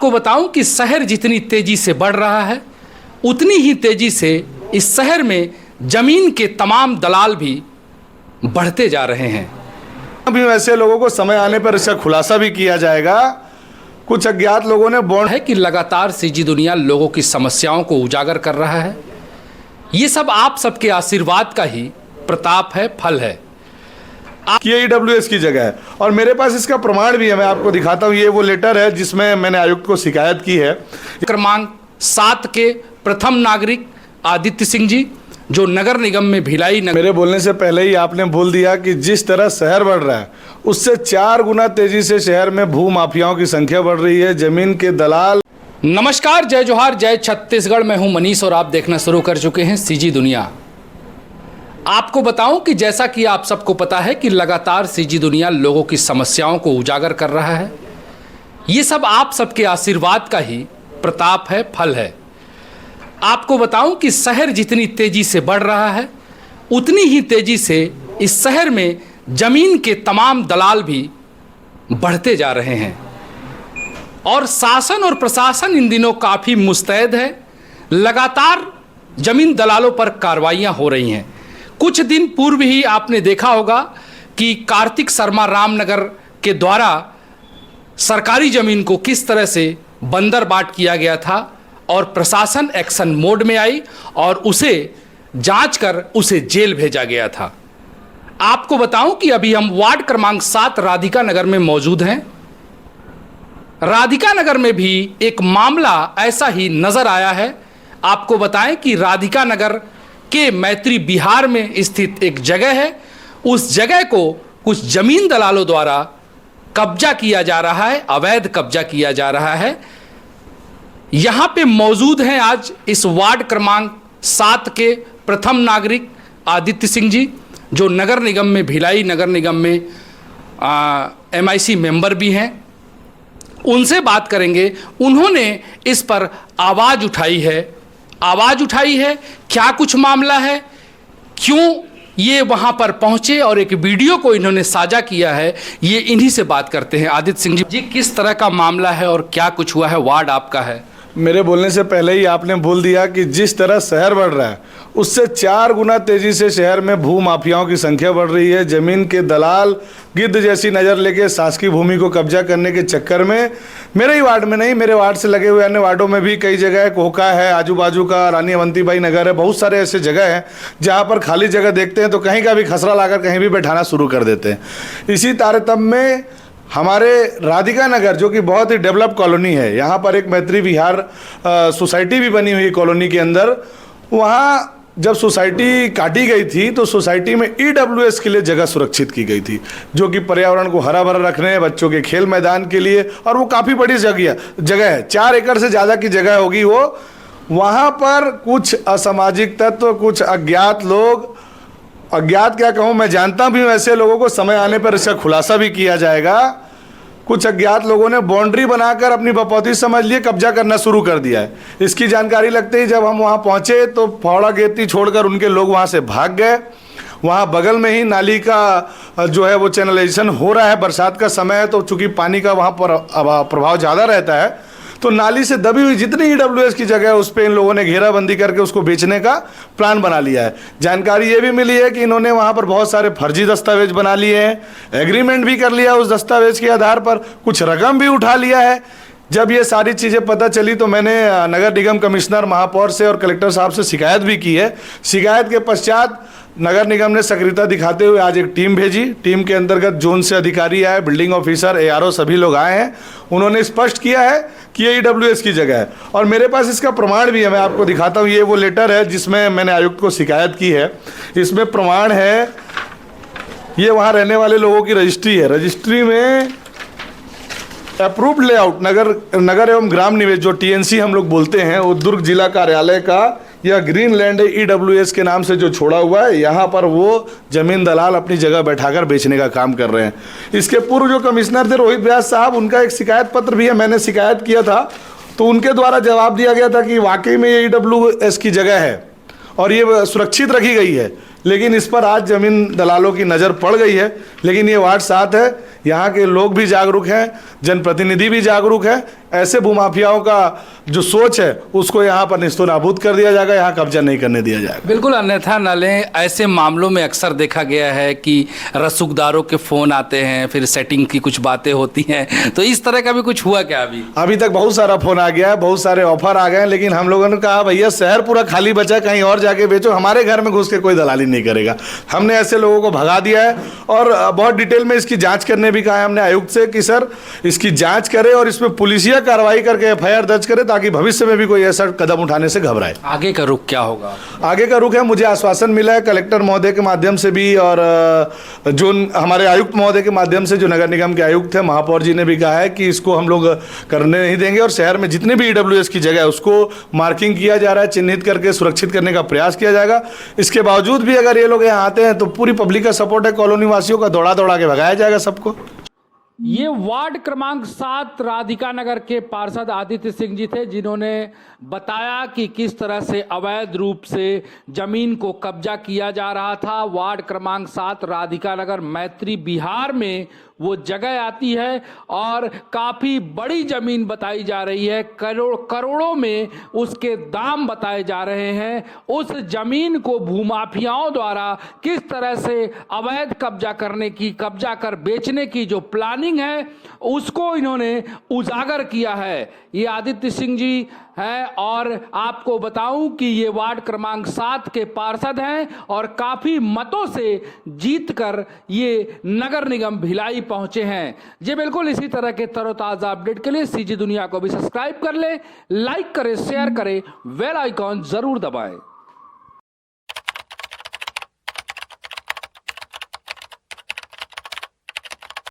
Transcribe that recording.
आपको बताऊं कि शहर जितनी तेजी से बढ़ रहा है उतनी ही तेजी से इस शहर में जमीन के तमाम दलाल भी बढ़ते जा रहे हैं। अभी वैसे लोगों को समय आने पर इसका खुलासा भी किया जाएगा। कुछ अज्ञात लोगों ने बॉन्ड है कि लगातार सीजी दुनिया लोगों की समस्याओं को उजागर कर रहा है। ये सब आप सबके आशीर्वाद का ही प्रताप है, फल है। ये EWS की जगह है और मेरे पास इसका प्रमाण भी है, मैं आपको दिखाता हूँ। ये वो लेटर है जिसमें मैंने आयुक्त को शिकायत की है। क्रमांक 7 के प्रथम नागरिक आदित्य सिंह जी, जो नगर निगम में भिलाई मेरे बोलने से पहले ही आपने बोल दिया कि जिस तरह शहर बढ़ रहा है उससे 4 गुना तेजी से शहर में भू माफियाओं की संख्या बढ़ रही है, जमीन के दलाल। नमस्कार, जय जोहार, जय छत्तीसगढ़। मैं हूं मनीष और आप देखना शुरू कर चुके हैं सीजी दुनिया। आपको बताऊं कि जैसा कि आप सबको पता है कि लगातार सीजी दुनिया लोगों की समस्याओं को उजागर कर रहा है। ये सब आप सबके आशीर्वाद का ही प्रताप है, फल है। आपको बताऊं कि शहर जितनी तेजी से बढ़ रहा है उतनी ही तेजी से इस शहर में जमीन के तमाम दलाल भी बढ़ते जा रहे हैं और शासन और प्रशासन इन दिनों काफ़ी मुस्तैद है। लगातार जमीन दलालों पर कार्रवाइयां हो रही हैं। कुछ दिन पूर्व ही आपने देखा होगा कि कार्तिक शर्मा रामनगर के द्वारा सरकारी ज़मीन को किस तरह से बंदरबाट किया गया था और प्रशासन एक्शन मोड में आई और उसे जांच कर उसे जेल भेजा गया था। आपको बताऊं कि अभी हम वार्ड क्रमांक 7 राधिका नगर में मौजूद हैं। राधिका नगर में भी एक मामला ऐसा ही नजर आया है। आपको बताएं कि राधिका नगर के मैत्री बिहार में स्थित एक जगह है। उस जगह को कुछ जमीन दलालों द्वारा कब्जा किया जा रहा है, अवैध कब्जा किया जा रहा है। यहां पे मौजूद हैं आज इस वार्ड क्रमांक 7 के प्रथम नागरिक आदित्य सिंह जी, जो नगर निगम में भिलाई नगर निगम में MIC मेंबर भी हैं। उनसे बात करेंगे। उन्होंने इस पर आवाज़ उठाई है। क्या कुछ मामला है, क्यों ये वहां पर पहुंचे और एक वीडियो को इन्होंने साझा किया है, ये इन्हीं से बात करते हैं। आदित्य सिंह जी, किस तरह का मामला है और क्या कुछ हुआ है? वार्ड आपका है। मेरे बोलने से पहले ही आपने बोल दिया कि जिस तरह शहर बढ़ रहा है उससे 4 गुना तेजी से शहर में भू माफियाओं की संख्या बढ़ रही है। जमीन के दलाल गिद्ध जैसी नज़र लेके शासकीय भूमि को कब्जा करने के चक्कर में मेरे ही वार्ड में नहीं, मेरे वार्ड से लगे हुए अन्य वार्डों में भी कई जगह, कोहका है, आजू बाजू का रानी अवंतीबाई नगर है, बहुत सारे ऐसे जगह हैं जहाँ पर खाली जगह देखते हैं तो कहीं का भी खसरा लाकर कहीं भी बैठाना शुरू कर देते हैं। इसी तारतम्य में हमारे राधिका नगर, जो कि बहुत ही डेवलप कॉलोनी है, यहाँ पर एक मैत्री विहार सोसाइटी भी बनी हुई कॉलोनी के अंदर। वहाँ जब सोसाइटी काटी गई थी तो सोसाइटी में EWS के लिए जगह सुरक्षित की गई थी, जो कि पर्यावरण को हरा भरा रखने, बच्चों के खेल मैदान के लिए, और वो काफ़ी बड़ी जगह है, 4 एकड़ से ज़्यादा की जगह होगी वो। वहाँ पर कुछ असामाजिक तत्व, कुछ अज्ञात लोग, अज्ञात क्या कहूँ, मैं जानता भी हूँ ऐसे लोगों को, समय आने पर इसका खुलासा भी किया जाएगा। कुछ अज्ञात लोगों ने बाउंड्री बनाकर अपनी बपौती समझ लिए कब्जा करना शुरू कर दिया है। इसकी जानकारी लगते ही जब हम वहाँ पहुँचे तो फौड़ा गेती छोड़कर उनके लोग वहाँ से भाग गए। वहाँ बगल में ही नाली का जो है वो चैनलाइजेशन हो रहा है। बरसात का समय है तो चूँकि पानी का वहाँ पर प्रभाव ज़्यादा रहता है तो नाली से दबी हुई जितनी EWS की जगह है उस पर इन लोगों ने घेराबंदी करके उसको बेचने का प्लान बना लिया है। जानकारी ये भी मिली है कि इन्होंने वहाँ पर बहुत सारे फर्जी दस्तावेज बना लिए हैं, एग्रीमेंट भी कर लिया उस दस्तावेज के आधार पर, कुछ रकम भी उठा लिया है। जब ये सारी चीज़ें पता चली तो मैंने नगर निगम कमिश्नर, महापौर से और कलेक्टर साहब से शिकायत भी की है। शिकायत के पश्चात नगर निगम ने सक्रियता दिखाते हुए आज एक टीम भेजी। टीम के अंतर्गत जोन से अधिकारी आए, बिल्डिंग ऑफिसर, ARO सभी लोग आए हैं। उन्होंने स्पष्ट किया है कि ये EWS की जगह है और मेरे पास इसका प्रमाण भी है, मैं आपको दिखाता हूँ। ये वो लेटर है जिसमें मैंने आयुक्त को शिकायत की है। इसमें प्रमाण है, ये वहाँ रहने वाले लोगों की रजिस्ट्री है। रजिस्ट्री में अप्रूव्ड लेआउट नगर एवं ग्राम निवेश, जो TNC हम लोग बोलते हैं, वो दुर्ग जिला कार्यालय का यह ग्रीन लैंड EWS के नाम से जो छोड़ा हुआ है, यहाँ पर वो जमीन दलाल अपनी जगह बैठाकर बेचने का काम कर रहे हैं। इसके पूर्व जो कमिश्नर थे रोहित व्यास साहब, उनका एक शिकायत पत्र भी है, मैंने शिकायत किया था तो उनके द्वारा जवाब दिया गया था कि वाकई में ये EWS की जगह है और ये सुरक्षित रखी गई है। लेकिन इस पर आज जमीन दलालों की नज़र पड़ गई है। लेकिन ये वार्ड 7 है, यहाँ के लोग भी जागरूक हैं, जनप्रतिनिधि भी जागरूक है, ऐसे भूमाफियाओं का जो सोच है उसको यहाँ पर निस्तो नाबूद कर दिया जाएगा, यहाँ कब्जा नहीं करने दिया जाएगा। बिल्कुल, अन्यथा नले ऐसे मामलों में अक्सर देखा गया है कि रसूखदारों के फ़ोन आते हैं, फिर सेटिंग की कुछ बातें होती हैं, तो इस तरह का भी कुछ हुआ क्या? अभी तक बहुत सारा फोन आ गया है, बहुत सारे ऑफर आ गए हैं, लेकिन हम लोगों ने कहा भैया शहर पूरा खाली बचा, कहीं और जाके बेचो, हमारे घर में घुस के कोई दलाली नहीं करेगा। हमने ऐसे लोगों को भगा दिया है और बहुत डिटेल में इसकी जांच करने भी कहा है हमने आयुक्त से कि सर इसकी जांच करे और इसमें पुलिसिया कार्रवाई करके एफआईआर दर्ज करे, ताकि भविष्य में भी कोई ऐसा कदम उठाने से घबराए। आगे का रुख क्या होगा? आगे का रुख है, मुझे आश्वासन मिला है कलेक्टर महोदय के माध्यम से भी और जो हमारे आयुक्त महोदय के माध्यम से, जो नगर निगम के आयुक्त है महापौर जी ने भी कहा है कि इसको हम लोग करने नहीं देंगे और शहर में जितने भी ईडब्ल्यूएस की जगह है उसको मार्किंग किया जा रहा है, चिन्हित करके सुरक्षित करने का प्रयास किया जाएगा। इसके बावजूद भी अगर ये लोग यहाँ आते हैं तो पूरी पब्लिक का सपोर्ट है, कॉलोनी वासियों का दौड़ा दौड़ा के भगाया जाएगा सबको। ये वार्ड क्रमांक 7 राधिका नगर के पार्षद आदित्य सिंह जी थे, जिन्होंने बताया कि किस तरह से अवैध रूप से जमीन को कब्जा किया जा रहा था। वार्ड क्रमांक 7 राधिका नगर मैत्री बिहार में वो जगह आती है और काफी बड़ी जमीन बताई जा रही है, करोड़ों में उसके दाम बताए जा रहे हैं। उस जमीन को भूमाफियाओं द्वारा किस तरह से अवैध कब्जा कर बेचने की जो प्लानिंग है उसको इन्होंने उजागर किया है। ये आदित्य सिंह जी हैं और आपको बताऊं कि ये वार्ड क्रमांक 7 के पार्षद हैं और काफी मतों से जीतकर ये नगर निगम भिलाई पहुंचे हैं। जी बिल्कुल, इसी तरह के तरोताजा अपडेट के लिए सीजी दुनिया को भी सब्सक्राइब कर ले, लाइक करें, शेयर करें, बेल आइकॉन जरूर दबाएं।